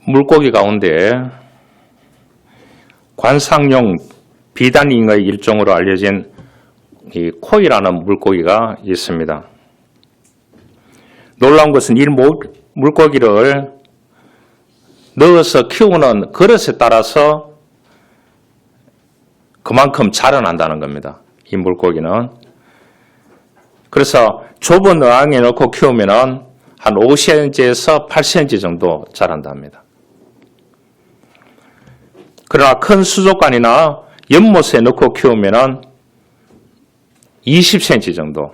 물고기 가운데 관상용 비단잉의 일종으로 알려진 이 코이라는 물고기가 있습니다. 놀라운 것은 이 물고기를 넣어서 키우는 그릇에 따라서 그만큼 자라난다는 겁니다. 이 물고기는. 그래서 좁은 어항에 넣고 키우면 한 5cm에서 8cm 정도 자란답니다. 그러나 큰 수족관이나 연못에 넣고 키우면 20cm 정도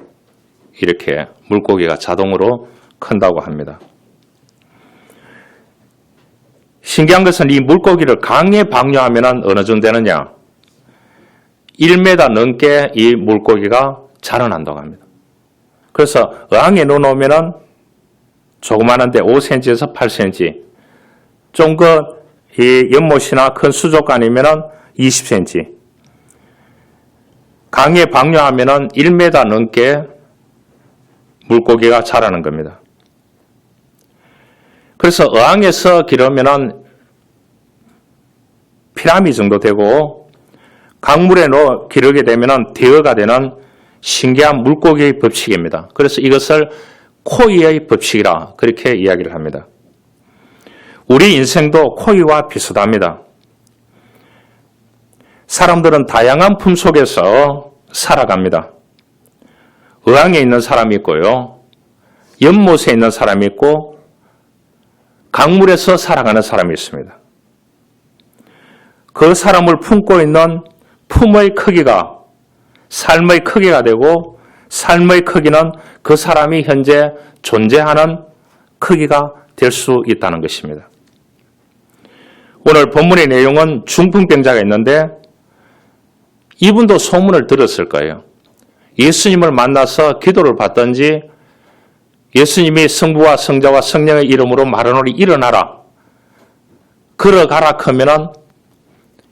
이렇게 물고기가 자동으로 큰다고 합니다. 신기한 것은 이 물고기를 강에 방류하면 어느 정도 되느냐? 1m 넘게 이 물고기가 자라난다고 합니다. 그래서 어항에 넣어놓으면 조그마한데 5cm에서 8cm, 좀 이 연못이나 큰 수족관이면 20cm, 강에 방류하면 1m 넘게 물고기가 자라는 겁니다. 그래서 어항에서 기르면 피라미 정도 되고 강물에 넣어 기르게 되면 대어가 되는 신기한 물고기의 법칙입니다. 그래서 이것을 코이의 법칙이라 그렇게 이야기를 합니다. 우리 인생도 코이와 비슷합니다. 사람들은 다양한 품 속에서 살아갑니다. 어항에 있는 사람이 있고요. 연못에 있는 사람이 있고 강물에서 살아가는 사람이 있습니다. 그 사람을 품고 있는 품의 크기가 삶의 크기가 되고 삶의 크기는 그 사람이 현재 존재하는 크기가 될 수 있다는 것입니다. 오늘 본문의 내용은 중풍병자가 있는데 이분도 소문을 들었을 거예요. 예수님을 만나서 기도를 받든지 예수님이 성부와 성자와 성령의 이름으로 말하노니 일어나라, 걸어가라 하면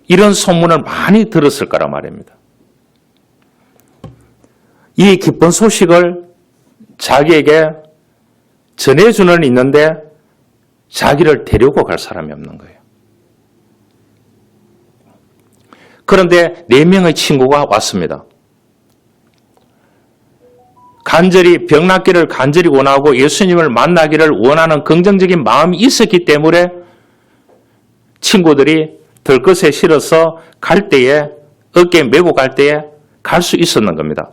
이런 소문을 많이 들었을 거란 말입니다. 이 기쁜 소식을 자기에게 전해주는 있는데 자기를 데리고 갈 사람이 없는 거예요. 그런데 4명의 친구가 왔습니다. 간절히 병 낫기를 간절히 원하고 예수님을 만나기를 원하는 긍정적인 마음이 있었기 때문에 친구들이 들것에 실어서 갈 때에 어깨에 메고 갈 때에 갈 수 있었는 겁니다.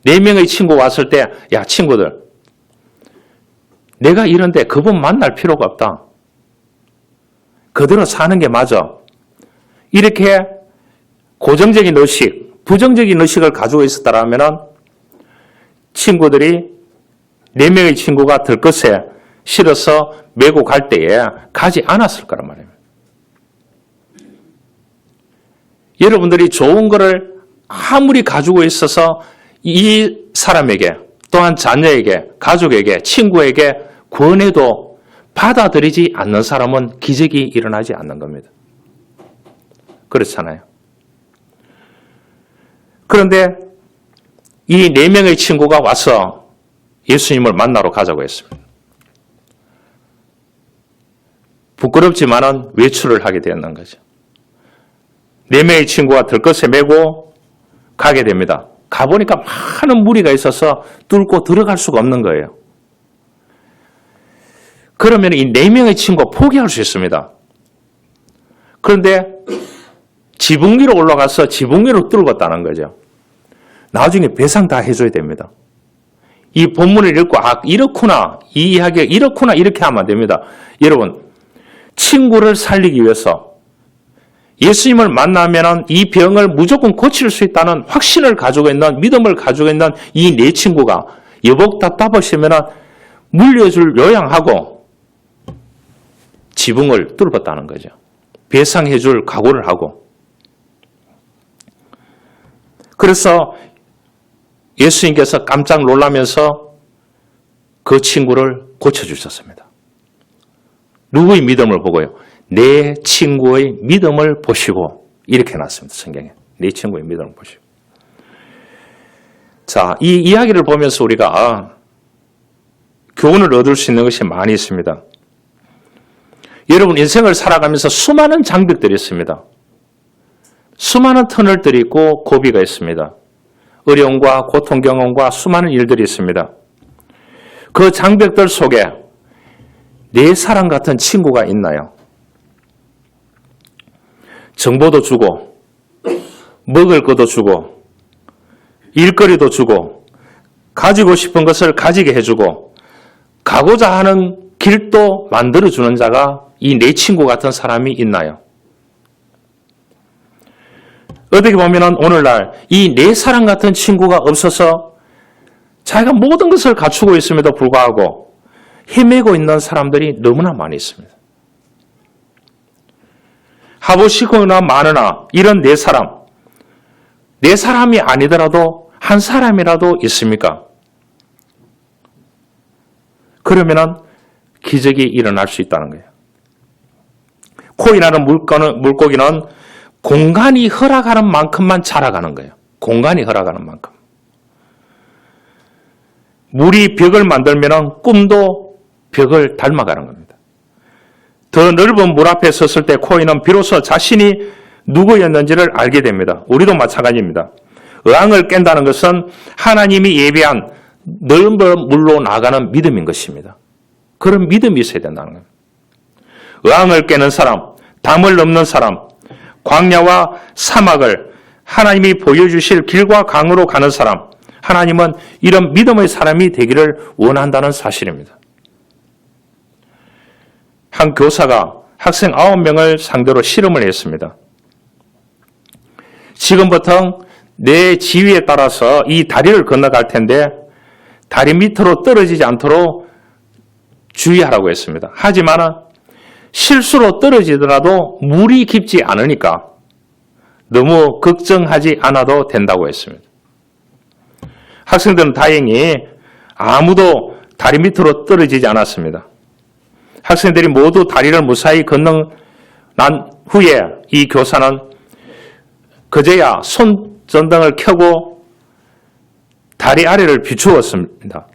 4명의 친구 왔을 때 야 친구들, 내가 이런데 그분 만날 필요가 없다. 그대로 사는 게 맞아. 이렇게 고정적인 의식, 부정적인 의식을 가지고 있었다면 친구들이 4명의 친구가 들것에 실어서 메고 갈 때에 가지 않았을 거란 말입니다. 여러분들이 좋은 거를 아무리 가지고 있어서 이 사람에게 또한 자녀에게, 가족에게, 친구에게 권해도 받아들이지 않는 사람은 기적이 일어나지 않는 겁니다. 그렇잖아요. 그런데 이 4명의 친구가 와서 예수님을 만나러 가자고 했습니다. 부끄럽지만은 외출을 하게 되었는 거죠. 4명의 친구가 들것에 메고 가게 됩니다. 가보니까 많은 무리가 있어서 뚫고 들어갈 수가 없는 거예요. 그러면 이 4명의 친구가 포기할 수 있습니다. 그런데 지붕 위로 올라가서 지붕 위로 뚫었다는 거죠. 나중에 배상 다 해줘야 됩니다. 이 본문을 읽고 이렇구나, 이 이야기가 이렇구나 이렇게 하면 안 됩니다. 여러분, 친구를 살리기 위해서 예수님을 만나면 이 병을 무조건 고칠 수 있다는 확신을 가지고 있는, 믿음을 가지고 있는 이 4 친구가 여복 답답하시면 물려줄 요양하고 지붕을 뚫었다는 거죠. 배상해줄 각오를 하고. 그래서 예수님께서 깜짝 놀라면서 그 친구를 고쳐주셨습니다. 누구의 믿음을 보고요? 내 친구의 믿음을 보시고 이렇게 놨습니다. 성경에. 내 친구의 믿음을 보시고. 자, 이 이야기를 보면서 우리가 교훈을 얻을 수 있는 것이 많이 있습니다. 여러분 인생을 살아가면서 수많은 장벽들이 있습니다. 수많은 터널들이 있고 고비가 있습니다. 어려움과 고통 경험과 수많은 일들이 있습니다. 그 장벽들 속에 내 사랑 같은 친구가 있나요? 정보도 주고 먹을 것도 주고 일거리도 주고 가지고 싶은 것을 가지게 해주고 가고자 하는 길도 만들어주는 자가 이 내 친구 같은 사람이 있나요? 어떻게 보면 오늘날 이 내 사랑 같은 친구가 없어서 자기가 모든 것을 갖추고 있음에도 불구하고 헤매고 있는 사람들이 너무나 많이 있습니다. 하보시거나 많으나 이런 내 사람이 아니더라도 한 사람이라도 있습니까? 그러면은 기적이 일어날 수 있다는 거예요. 코이라는 물고기는 공간이 허락하는 만큼만 자라가는 거예요. 공간이 허락하는 만큼. 물이 벽을 만들면 꿈도 벽을 닮아가는 겁니다. 더 넓은 물 앞에 섰을 때 코이는 비로소 자신이 누구였는지를 알게 됩니다. 우리도 마찬가지입니다. 의왕을 깬다는 것은 하나님이 예비한 넓은 물로 나가는 믿음인 것입니다. 그런 믿음이 있어야 된다는 겁니다. 의왕을 깨는 사람, 담을 넘는 사람, 광야와 사막을 하나님이 보여주실 길과 강으로 가는 사람, 하나님은 이런 믿음의 사람이 되기를 원한다는 사실입니다. 한 교사가 학생 9명을 상대로 실험을 했습니다. 지금부터 내 지위에 따라서 이 다리를 건너갈 텐데 다리 밑으로 떨어지지 않도록 주의하라고 했습니다. 하지만 실수로 떨어지더라도 물이 깊지 않으니까 너무 걱정하지 않아도 된다고 했습니다. 학생들은 다행히 아무도 다리 밑으로 떨어지지 않았습니다. 학생들이 모두 다리를 무사히 건너난 후에 이 교사는 그제야 손전등을 켜고 다리 아래를 비추었습니다.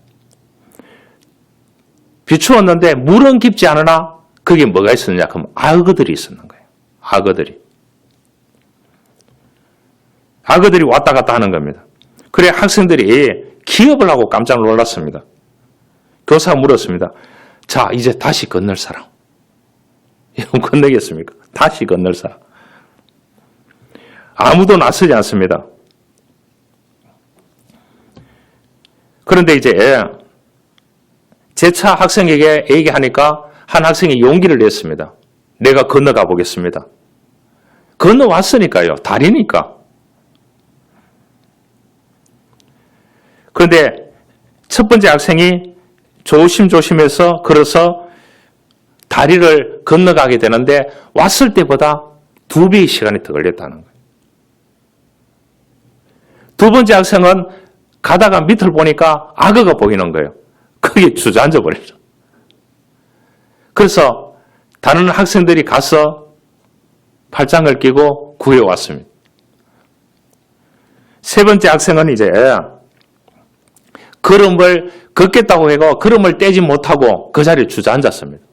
비추었는데 물은 깊지 않으나 거기에 뭐가 있었느냐? 그럼 악어들이 있었는 거예요. 악어들이 왔다 갔다 하는 겁니다. 그래 학생들이 기업을 하고 깜짝 놀랐습니다. 교사가 물었습니다. 자, 이제 다시 건널 사람. 여러분 건너겠습니까? 다시 건널 사람. 아무도 나서지 않습니다. 그런데 이제 재차 학생에게 얘기하니까 한 학생이 용기를 냈습니다. 내가 건너가 보겠습니다. 건너왔으니까요. 다리니까. 그런데 첫 번째 학생이 조심조심해서 걸어서 다리를 건너가게 되는데 왔을 때보다 2배의 시간이 더 걸렸다는 거예요. 두 번째 학생은 가다가 밑을 보니까 악어가 보이는 거예요. 거기에 주저앉아 버렸죠. 그래서 다른 학생들이 가서 팔짱을 끼고 구해왔습니다. 세 번째 학생은 이제 걸음을 걷겠다고 해도 걸음을 떼지 못하고 그 자리에 주저앉았습니다.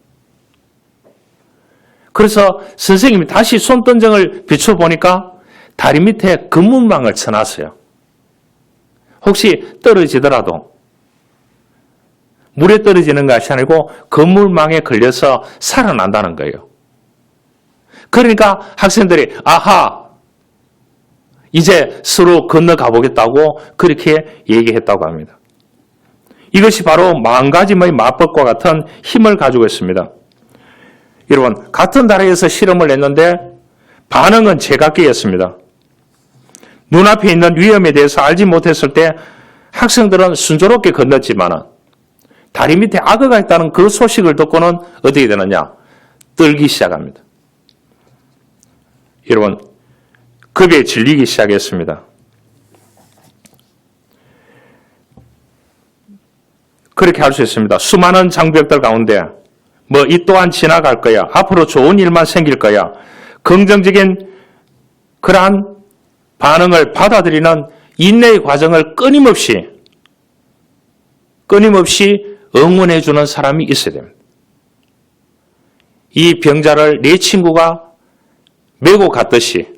그래서 선생님이 다시 손전등을 비춰보니까 다리 밑에 검문망을 쳐놨어요. 혹시 떨어지더라도 물에 떨어지는 것이 아니고 건물망에 걸려서 살아난다는 거예요. 그러니까 학생들이 아하 이제 서로 건너가 보겠다고 그렇게 얘기했다고 합니다. 이것이 바로 마음가짐의 마법과 같은 힘을 가지고 있습니다. 여러분 같은 다리에서 실험을 했는데 반응은 제각기였습니다. 눈앞에 있는 위험에 대해서 알지 못했을 때 학생들은 순조롭게 건넜지만 다리 밑에 악어가 있다는 그 소식을 듣고는 어떻게 되느냐? 떨기 시작합니다. 여러분 겁에 질리기 시작했습니다. 그렇게 할 수 있습니다. 수많은 장벽들 가운데 이 또한 지나갈 거야. 앞으로 좋은 일만 생길 거야. 긍정적인 그러한 반응을 받아들이는 인내의 과정을 끊임없이 응원해 주는 사람이 있어야 됩니다. 이 병자를 내 친구가 메고 갔듯이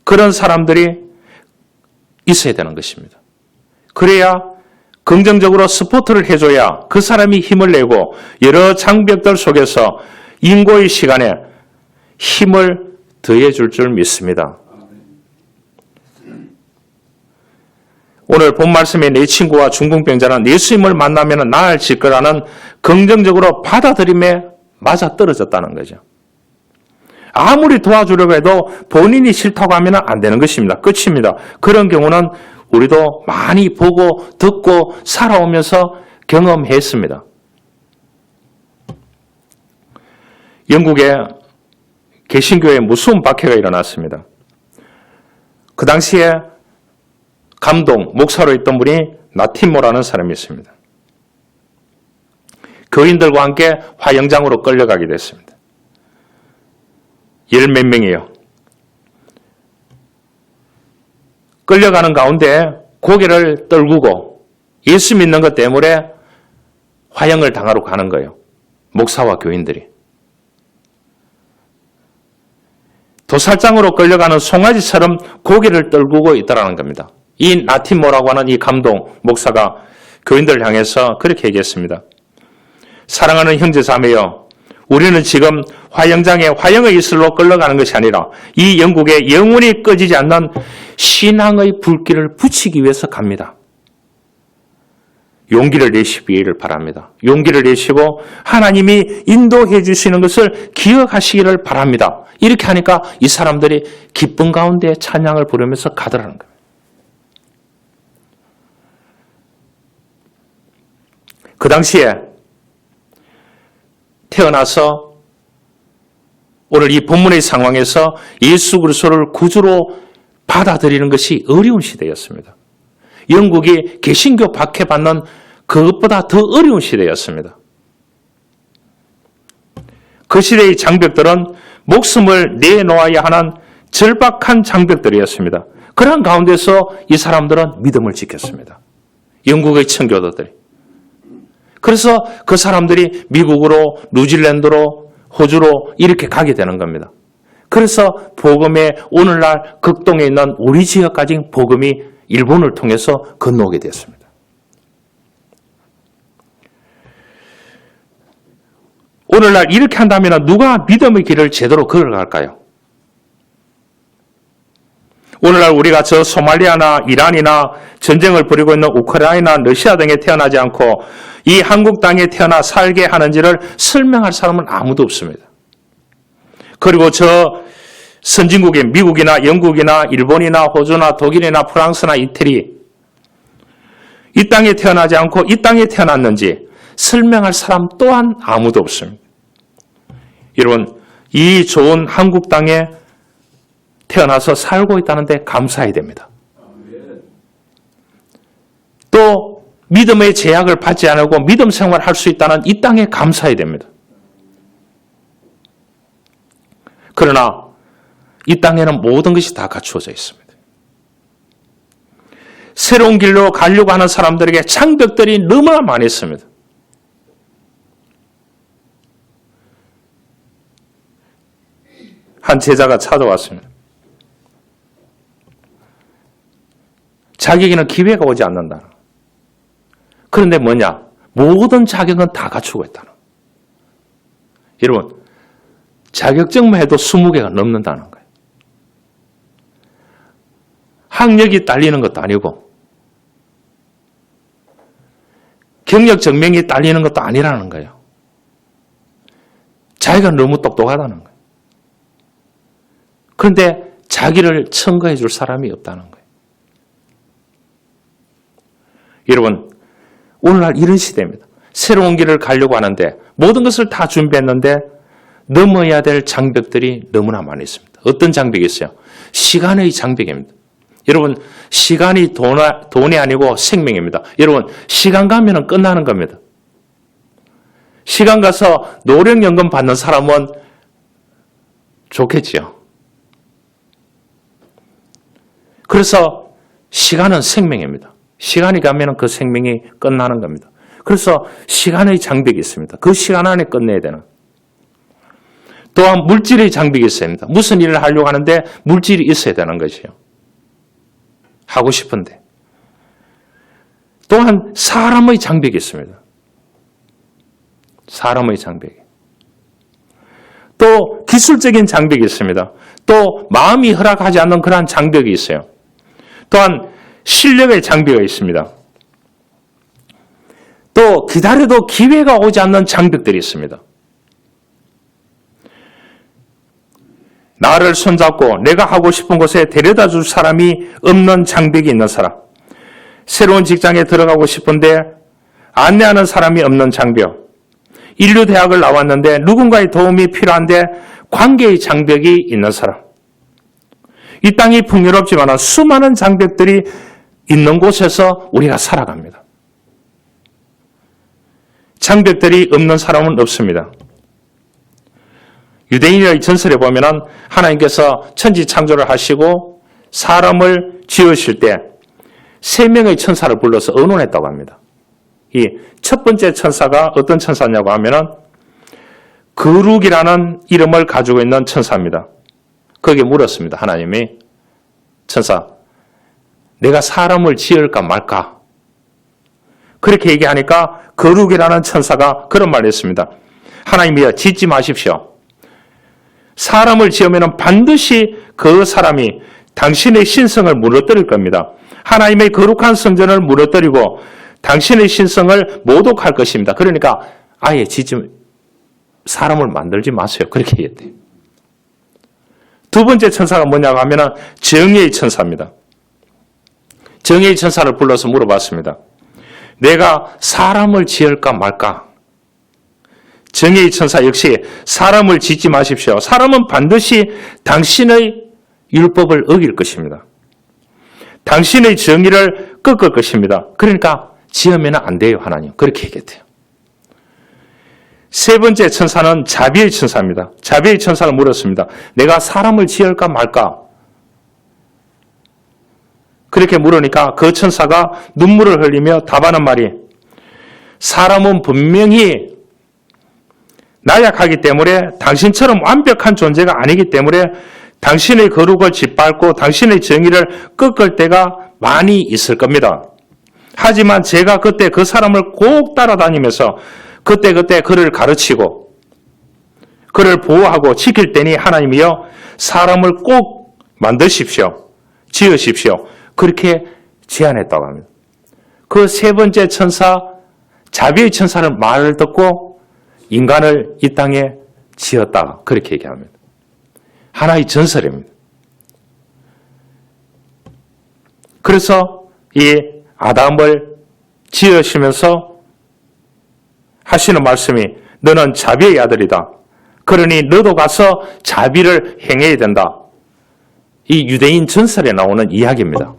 그런 사람들이 있어야 되는 것입니다. 그래야 긍정적으로 스포트를 해줘야 그 사람이 힘을 내고 여러 장벽들 속에서 인고의 시간에 힘을 더해줄 줄 믿습니다. 오늘 본 말씀에 내 친구와 중풍병자는 예수님을 만나면 나아질 거라는 긍정적으로 받아들임에 맞아 떨어졌다는 거죠. 아무리 도와주려고 해도 본인이 싫다고 하면 안 되는 것입니다. 끝입니다. 그런 경우는 우리도 많이 보고 듣고 살아오면서 경험했습니다. 영국에 개신교에 무서운 박해가 일어났습니다. 그 당시에 감독, 목사로 있던 분이 나티모라는 사람이 있습니다. 교인들과 함께 화영장으로 끌려가게 됐습니다. 열 몇 명이에요. 끌려가는 가운데 고개를 떨구고 예수 믿는 것 때문에 화형을 당하러 가는 거예요. 목사와 교인들이. 도살장으로 끌려가는 송아지처럼 고개를 떨구고 있다는 겁니다. 이 나티모라고 하는 이 감독, 목사가 교인들을 향해서 그렇게 얘기했습니다. 사랑하는 형제 자매여, 우리는 지금 화영장에 화영의 이슬로 끌려가는 것이 아니라 이 영국에 영원히 꺼지지 않는 신앙의 불길을 붙이기 위해서 갑니다. 용기를 내시기를 바랍니다. 용기를 내시고 하나님이 인도해 주시는 것을 기억하시기를 바랍니다. 이렇게 하니까 이 사람들이 기쁨 가운데 찬양을 부르면서 가더라는 거예요. 그 당시에 태어나서 오늘 이 본문의 상황에서 예수 그리스도를 구주로 받아들이는 것이 어려운 시대였습니다. 영국이 개신교 박해받는 그것보다 더 어려운 시대였습니다. 그 시대의 장벽들은 목숨을 내놓아야 하는 절박한 장벽들이었습니다. 그런 가운데서 이 사람들은 믿음을 지켰습니다. 영국의 청교도들이. 그래서 그 사람들이 미국으로, 뉴질랜드로, 호주로 이렇게 가게 되는 겁니다. 그래서 복음의 오늘날 극동에 있는 우리 지역까지 복음이 일본을 통해서 건너오게 됐습니다. 오늘날 이렇게 한다면 누가 믿음의 길을 제대로 걸어갈까요? 오늘날 우리가 저 소말리아나 이란이나 전쟁을 벌이고 있는 우크라이나, 러시아 등에 태어나지 않고 이 한국 땅에 태어나 살게 하는지를 설명할 사람은 아무도 없습니다. 그리고 저 선진국의 미국이나 영국이나 일본이나 호주나 독일이나 프랑스나 이태리 이 땅에 태어나지 않고 이 땅에 태어났는지 설명할 사람 또한 아무도 없습니다. 여러분, 이 좋은 한국 땅에 태어나서 살고 있다는데 감사해야 됩니다. 또 믿음의 제약을 받지 않고 믿음 생활을 할 수 있다는 이 땅에 감사해야 됩니다. 그러나 이 땅에는 모든 것이 다 갖추어져 있습니다. 새로운 길로 가려고 하는 사람들에게 장벽들이 너무나 많이 있습니다. 한 제자가 찾아왔습니다. 자기에게는 기회가 오지 않는다. 그런데 뭐냐? 모든 자격은 다 갖추고 있다는. 여러분, 자격증만 해도 20개가 넘는다는 거예요. 학력이 딸리는 것도 아니고 경력 증명이 딸리는 것도 아니라는 거예요. 자기가 너무 똑똑하다는 거예요. 그런데 자기를 청구해 줄 사람이 없다는 거예요. 여러분, 오늘날 이런 시대입니다. 새로운 길을 가려고 하는데 모든 것을 다 준비했는데 넘어야 될 장벽들이 너무나 많이 있습니다. 어떤 장벽이 있어요? 시간의 장벽입니다. 여러분, 시간이 돈이 아니고 생명입니다. 여러분, 시간 가면 끝나는 겁니다. 시간 가서 노령연금 받는 사람은 좋겠지요. 그래서 시간은 생명입니다. 시간이 가면 그 생명이 끝나는 겁니다. 그래서 시간의 장벽이 있습니다. 그 시간 안에 끝내야 되는. 또한 물질의 장벽이 있어야 합니다. 무슨 일을 하려고 하는데 물질이 있어야 되는 것이요. 하고 싶은데. 또한 사람의 장벽이 있습니다. 사람의 장벽이. 또 기술적인 장벽이 있습니다. 또 마음이 허락하지 않는 그러한 장벽이 있어요. 또한 실력의 장벽이 있습니다. 또 기다려도 기회가 오지 않는 장벽들이 있습니다. 나를 손잡고 내가 하고 싶은 곳에 데려다 줄 사람이 없는 장벽이 있는 사람. 새로운 직장에 들어가고 싶은데 안내하는 사람이 없는 장벽. 인류대학을 나왔는데 누군가의 도움이 필요한데 관계의 장벽이 있는 사람. 이 땅이 풍요롭지만 수많은 장벽들이 있는 곳에서 우리가 살아갑니다. 장벽들이 없는 사람은 없습니다. 유대인의 전설에 보면 하나님께서 천지 창조를 하시고 사람을 지으실 때 3명의 천사를 불러서 의논했다고 합니다. 이 첫 번째 천사가 어떤 천사냐고 하면 거룩이라는 이름을 가지고 있는 천사입니다. 거기에 물었습니다. 하나님이 천사, 내가 사람을 지을까 말까? 그렇게 얘기하니까 거룩이라는 천사가 그런 말을 했습니다. 하나님이여, 짓지 마십시오. 사람을 지으면 반드시 그 사람이 당신의 신성을 무너뜨릴 겁니다. 하나님의 거룩한 성전을 무너뜨리고 당신의 신성을 모독할 것입니다. 그러니까 아예 사람을 만들지 마세요. 그렇게 얘기했대요. 두 번째 천사가 뭐냐고 하면 정의의 천사입니다. 정의의 천사를 불러서 물어봤습니다. 내가 사람을 지을까 말까? 정의의 천사 역시 사람을 짓지 마십시오. 사람은 반드시 당신의 율법을 어길 것입니다. 당신의 정의를 꺾을 것입니다. 그러니까 지으면 안 돼요, 하나님. 그렇게 얘기했대요. 세 번째 천사는 자비의 천사입니다. 자비의 천사를 물었습니다. 내가 사람을 지을까 말까? 그렇게 물으니까 그 천사가 눈물을 흘리며 답하는 말이 사람은 분명히 나약하기 때문에 당신처럼 완벽한 존재가 아니기 때문에 당신의 거룩을 짓밟고 당신의 정의를 꺾을 때가 많이 있을 겁니다. 하지만 제가 그때 그 사람을 꼭 따라다니면서 그때 그를 가르치고 그를 보호하고 지킬 때니 하나님이여 사람을 꼭 만드십시오. 지으십시오. 그렇게 제안했다고 합니다. 그 세 번째 천사, 자비의 천사는 말을 듣고 인간을 이 땅에 지었다. 그렇게 얘기합니다. 하나의 전설입니다. 그래서 이 아담을 지으시면서 하시는 말씀이 너는 자비의 아들이다. 그러니 너도 가서 자비를 행해야 된다. 이 유대인 전설에 나오는 이야기입니다.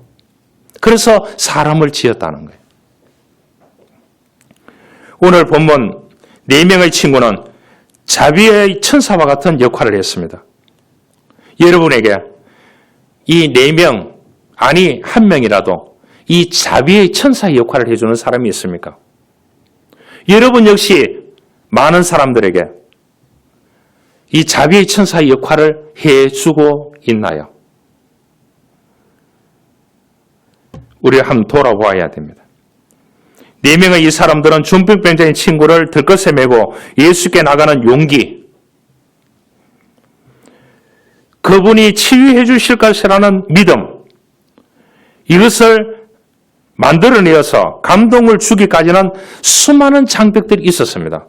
그래서 사람을 지었다는 거예요. 오늘 본문 4명의 친구는 자비의 천사와 같은 역할을 했습니다. 여러분에게 이 4명, 아니 1명이라도 이 자비의 천사의 역할을 해주는 사람이 있습니까? 여러분 역시 많은 사람들에게 이 자비의 천사의 역할을 해주고 있나요? 우리가 한번 돌아보아야 됩니다. 4명의 이 사람들은 중풍병자인 친구를 들것에 메고 예수께 나가는 용기, 그분이 치유해 주실 것이라는 믿음, 이것을 만들어내어서 감동을 주기까지는 수많은 장벽들이 있었습니다.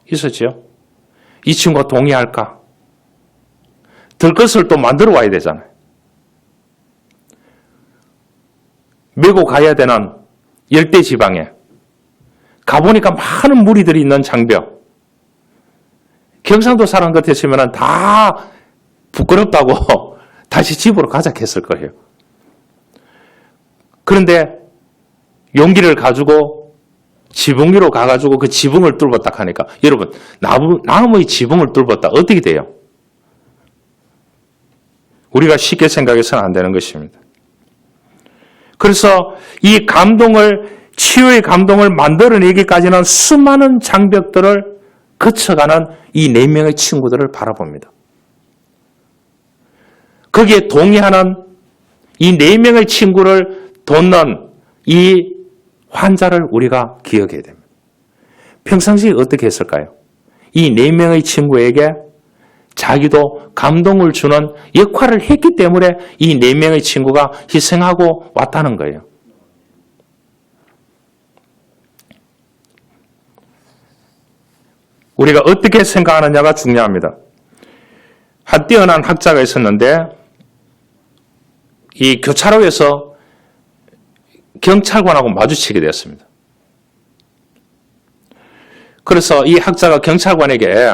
있었죠? 이 친구가 동의할까? 들것을 또 만들어 와야 되잖아요. 메고 가야 되는 열대 지방에 가보니까 많은 무리들이 있는 장벽. 경상도 사람 같았으면 다 부끄럽다고 다시 집으로 가자 했을 거예요. 그런데 용기를 가지고 지붕 위로 가가지고 그 지붕을 뚫었다 하니까 여러분 나무의 지붕을 뚫었다 어떻게 돼요? 우리가 쉽게 생각해서는 안 되는 것입니다. 그래서 이 감동을 치유의 감동을 만들어내기까지는 수많은 장벽들을 거쳐가는 이 4명의 친구들을 바라봅니다. 거기에 동의하는 이 4명의 친구를 돕는 이 환자를 우리가 기억해야 됩니다. 평상시에 어떻게 했을까요? 이 4명의 친구에게 자기도 감동을 주는 역할을 했기 때문에 이 4명의 친구가 희생하고 왔다는 거예요. 우리가 어떻게 생각하느냐가 중요합니다. 한 뛰어난 학자가 있었는데 이 교차로에서 경찰관하고 마주치게 되었습니다. 그래서 이 학자가 경찰관에게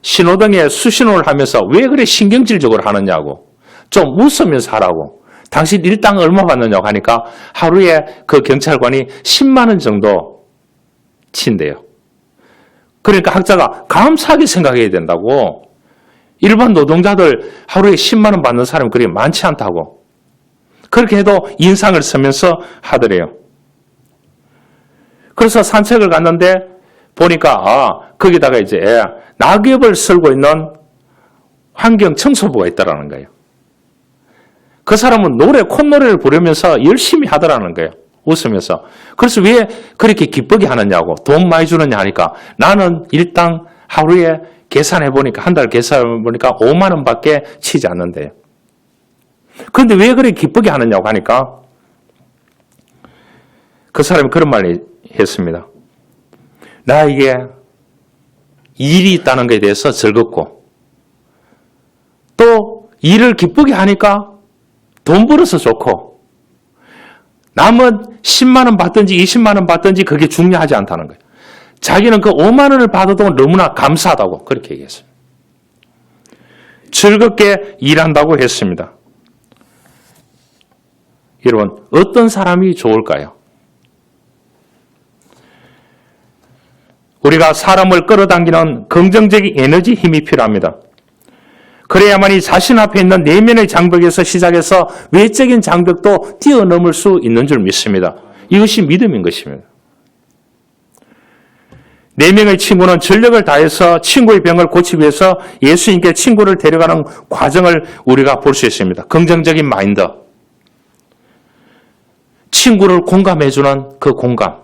신호등에 수신호를 하면서 왜 그래 신경질적으로 하느냐고, 좀 웃으면서 하라고, 당신 일당 얼마 받느냐고 하니까 하루에 그 경찰관이 10만 원 정도 친대요. 그러니까 학자가 감사하게 생각해야 된다고. 일반 노동자들 하루에 10만 원 받는 사람이 그렇게 많지 않다고. 그렇게 해도 인상을 쓰면서 하더래요. 그래서 산책을 갔는데 보니까 거기다가 이제 낙엽을 쓸고 있는 환경 청소부가 있다라는 거예요. 그 사람은 콧노래를 부르면서 열심히 하더라는 거예요. 웃으면서. 그래서 왜 그렇게 기쁘게 하느냐고, 돈 많이 주느냐 하니까 나는 일당 하루에 계산해 보니까, 한 달 계산해 보니까 5만 원밖에 치지 않는데요. 그런데 왜 그렇게 기쁘게 하느냐고 하니까 그 사람이 그런 말을 했습니다. 나에게 일이 있다는 것에 대해서 즐겁고, 또 일을 기쁘게 하니까 돈 벌어서 좋고, 남은 10만 원 받든지 20만 원 받든지 그게 중요하지 않다는 거예요. 자기는 그 5만 원을 받아도 너무나 감사하다고 그렇게 얘기했습니다. 즐겁게 일한다고 했습니다. 여러분, 어떤 사람이 좋을까요? 우리가 사람을 끌어당기는 긍정적인 에너지 힘이 필요합니다. 그래야만이 자신 앞에 있는 내면의 장벽에서 시작해서 외적인 장벽도 뛰어넘을 수 있는 줄 믿습니다. 이것이 믿음인 것입니다. 4명의 친구는 전력을 다해서 친구의 병을 고치기 위해서 예수님께 친구를 데려가는 과정을 우리가 볼 수 있습니다. 긍정적인 마인드. 친구를 공감해주는 그 공감.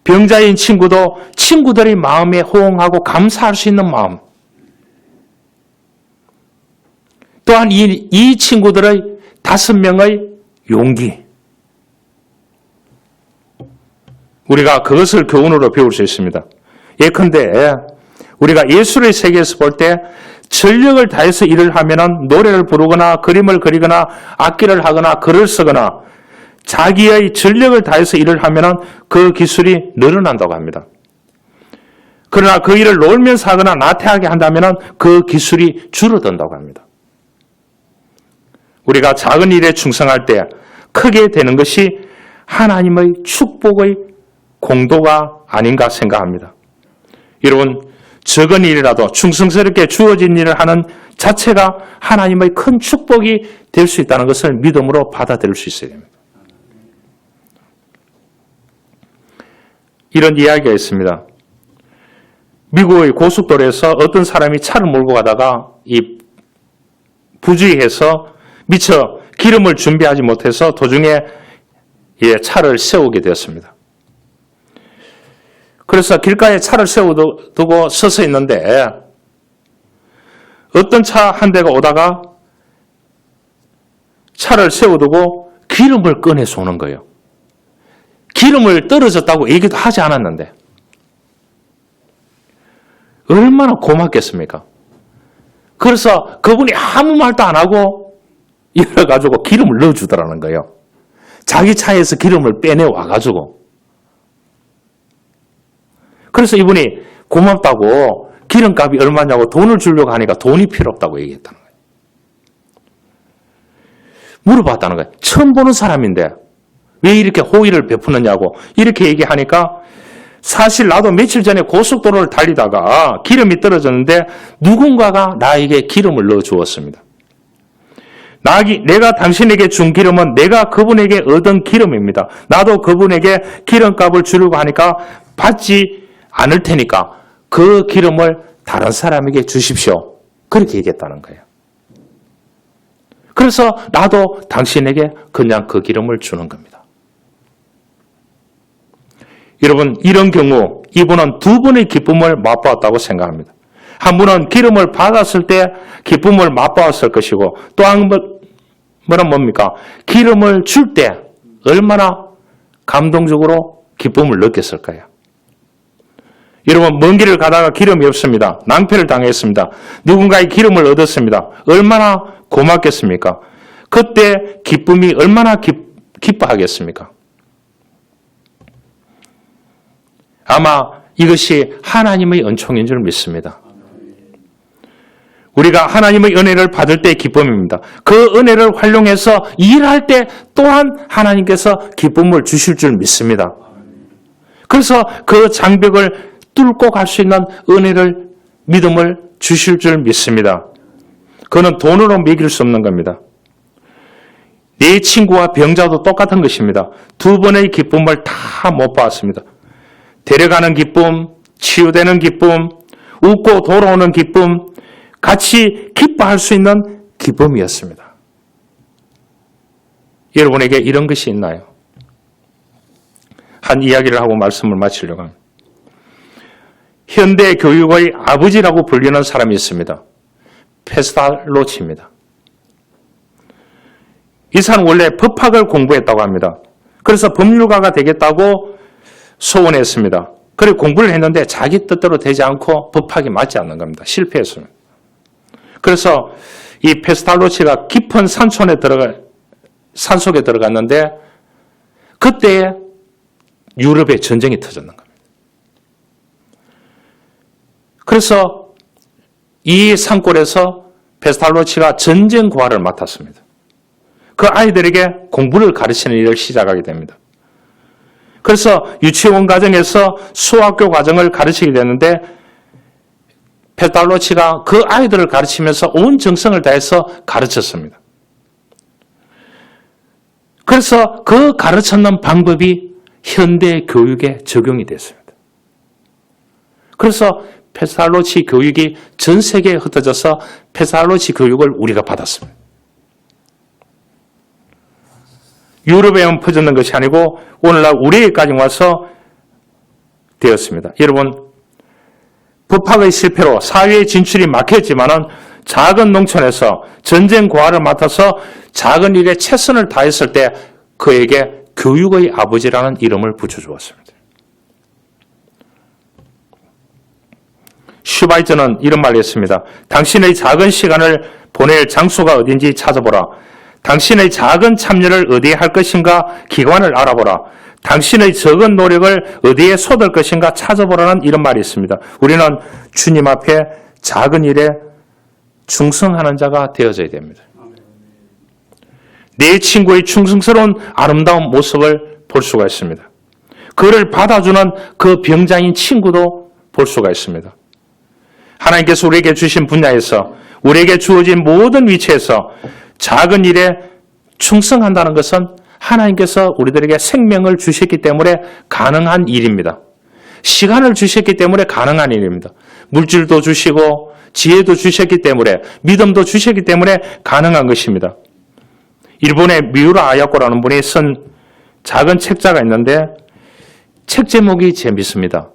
병자인 친구도 친구들의 마음에 호응하고 감사할 수 있는 마음. 또한 이 친구들의 5명의 용기. 우리가 그것을 교훈으로 배울 수 있습니다. 예컨대 우리가 예술의 세계에서 볼 때 전력을 다해서 일을 하면은 노래를 부르거나 그림을 그리거나 악기를 하거나 글을 쓰거나 자기의 전력을 다해서 일을 하면은 그 기술이 늘어난다고 합니다. 그러나 그 일을 놀면서 하거나 나태하게 한다면은 그 기술이 줄어든다고 합니다. 우리가 작은 일에 충성할 때 크게 되는 것이 하나님의 축복의 공도가 아닌가 생각합니다. 여러분, 적은 일이라도 충성스럽게 주어진 일을 하는 자체가 하나님의 큰 축복이 될 수 있다는 것을 믿음으로 받아들일 수 있어야 됩니다. 이런 이야기가 있습니다. 미국의 고속도로에서 어떤 사람이 차를 몰고 가다가 부주의해서 미처 기름을 준비하지 못해서 도중에 차를 세우게 되었습니다. 그래서 길가에 차를 세워두고 서서 있는데 어떤 차 한 대가 오다가 차를 세워두고 기름을 꺼내서 오는 거예요. 기름을 떨어졌다고 얘기도 하지 않았는데 얼마나 고맙겠습니까? 그래서 그분이 아무 말도 안 하고 열어가지고 기름을 넣어주더라는 거예요. 자기 차에서 기름을 빼내와가지고. 그래서 이분이 고맙다고 기름값이 얼마냐고 돈을 주려고 하니까 돈이 필요 없다고 얘기했다는 거예요. 물어봤다는 거예요. 처음 보는 사람인데 왜 이렇게 호의를 베푸느냐고 이렇게 얘기하니까 사실 나도 며칠 전에 고속도로를 달리다가 기름이 떨어졌는데 누군가가 나에게 기름을 넣어 주었습니다. 내가 당신에게 준 기름은 내가 그분에게 얻은 기름입니다. 나도 그분에게 기름값을 주려고 하니까 받지 않을 테니까 그 기름을 다른 사람에게 주십시오. 그렇게 얘기했다는 거예요. 그래서 나도 당신에게 그냥 그 기름을 주는 겁니다. 여러분, 이런 경우 이분은 두 번의 기쁨을 맛보았다고 생각합니다. 한 분은 기름을 받았을 때 기쁨을 맛보았을 것이고, 또 한 분은 뭡니까? 기름을 줄 때 얼마나 감동적으로 기쁨을 느꼈을까요? 여러분, 먼 길을 가다가 기름이 없습니다. 낭패를 당했습니다. 누군가의 기름을 얻었습니다. 얼마나 고맙겠습니까? 그때 기쁨이 얼마나 기뻐하겠습니까? 아마 이것이 하나님의 은총인 줄 믿습니다. 우리가 하나님의 은혜를 받을 때의 기쁨입니다. 그 은혜를 활용해서 일할 때 또한 하나님께서 기쁨을 주실 줄 믿습니다. 그래서 그 장벽을 뚫고 갈 수 있는 은혜를, 믿음을 주실 줄 믿습니다. 그는 돈으로 매길 수 없는 겁니다. 내 친구와 병자도 똑같은 것입니다. 두 번의 기쁨을 다 못 봤습니다. 데려가는 기쁨, 치유되는 기쁨, 웃고 돌아오는 기쁨, 같이 기뻐할 수 있는 기쁨이었습니다. 여러분에게 이런 것이 있나요? 한 이야기를 하고 말씀을 마치려고 합니다. 현대 교육의 아버지라고 불리는 사람이 있습니다. 페스탈로치입니다. 이 사람은 원래 법학을 공부했다고 합니다. 그래서 법률가가 되겠다고 소원했습니다. 그리고 공부를 했는데 자기 뜻대로 되지 않고 법학이 맞지 않는 겁니다. 실패했습니다. 그래서 이 페스탈로치가 깊은 산속에 들어갔는데 그때 유럽에 전쟁이 터졌는 겁니다. 그래서 이 산골에서 페스탈로치가 전쟁 고아를 맡았습니다. 그 아이들에게 공부를 가르치는 일을 시작하게 됩니다. 그래서 유치원 과정에서 수학교 과정을 가르치게 되는데 페스탈로치가 그 아이들을 가르치면서 온 정성을 다해서 가르쳤습니다. 그래서 그 가르쳤는 방법이 현대 교육에 적용이 됐습니다. 그래서 페스탈로치 교육이 전 세계에 흩어져서 페스탈로치 교육을 우리가 받았습니다. 유럽에만 퍼졌는 것이 아니고 오늘날 우리에게까지 와서 되었습니다. 여러분, 법학의 실패로 사회의 진출이 막혔지만은 작은 농촌에서 전쟁 고아를 맡아서 작은 일에 최선을 다했을 때 그에게 교육의 아버지라는 이름을 붙여주었습니다. 슈바이처는 이런 말을 했습니다. 당신의 작은 시간을 보낼 장소가 어딘지 찾아보라. 당신의 작은 참여를 어디에 할 것인가 기관을 알아보라. 당신의 적은 노력을 어디에 쏟을 것인가 찾아보라는 이런 말이 있습니다. 우리는 주님 앞에 작은 일에 충성하는 자가 되어져야 됩니다. 내 친구의 충성스러운 아름다운 모습을 볼 수가 있습니다. 그를 받아주는 그 병자인 친구도 볼 수가 있습니다. 하나님께서 우리에게 주신 분야에서 우리에게 주어진 모든 위치에서 작은 일에 충성한다는 것은 하나님께서 우리들에게 생명을 주셨기 때문에 가능한 일입니다. 시간을 주셨기 때문에 가능한 일입니다. 물질도 주시고 지혜도 주셨기 때문에 믿음도 주셨기 때문에 가능한 것입니다. 일본의 미우라 아야코라는 분이 쓴 작은 책자가 있는데 책 제목이 재밌습니다.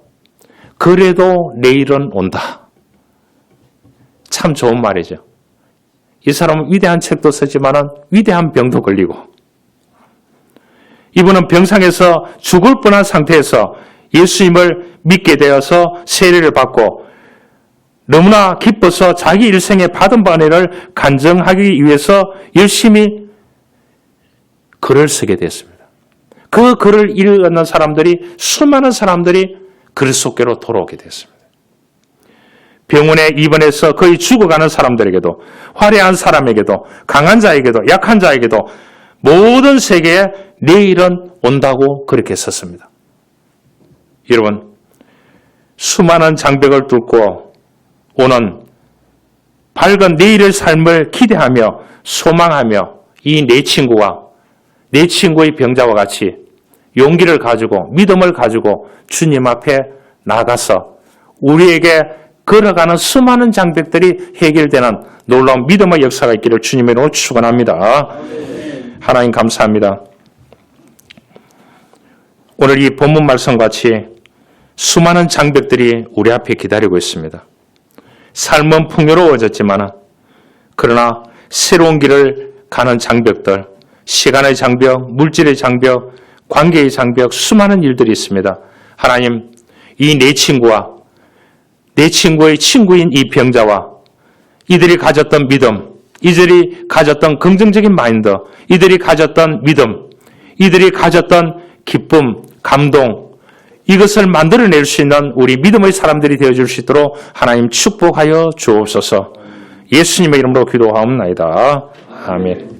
그래도 내일은 온다. 참 좋은 말이죠. 이 사람은 위대한 책도 쓰지만은 위대한 병도 걸리고 이분은 병상에서 죽을 뻔한 상태에서 예수님을 믿게 되어서 세례를 받고 너무나 기뻐서 자기 일생에 받은 바를 간증하기 위해서 열심히 글을 쓰게 됐습니다. 그 글을 읽는 사람들이 수많은 사람들이 글 속으로 돌아오게 됐습니다. 병원에 입원해서 거의 죽어가는 사람들에게도 화려한 사람에게도 강한 자에게도 약한 자에게도 모든 세계에 내일은 온다고 그렇게 썼습니다. 여러분, 수많은 장벽을 뚫고 오는 밝은 내일의 삶을 기대하며 소망하며 이 내 친구와 내 친구의 병자와 같이 용기를 가지고 믿음을 가지고 주님 앞에 나아가서 우리에게 걸어가는 수많은 장벽들이 해결되는 놀라운 믿음의 역사가 있기를 주님의 이름으로 축원합니다. 하나님 감사합니다. 오늘 이 본문 말씀같이 수많은 장벽들이 우리 앞에 기다리고 있습니다. 삶은 풍요로워졌지만 그러나 새로운 길을 가는 장벽들, 시간의 장벽, 물질의 장벽, 관계의 장벽, 수많은 일들이 있습니다. 하나님, 이 내 친구와 내 친구의 친구인 이 병자와 이들이 가졌던 믿음, 이들이 가졌던 긍정적인 마인드, 이들이 가졌던 믿음, 이들이 가졌던 기쁨, 감동, 이것을 만들어낼 수 있는 우리 믿음의 사람들이 되어줄 수 있도록 하나님 축복하여 주옵소서. 예수님의 이름으로 기도하옵나이다. 아멘.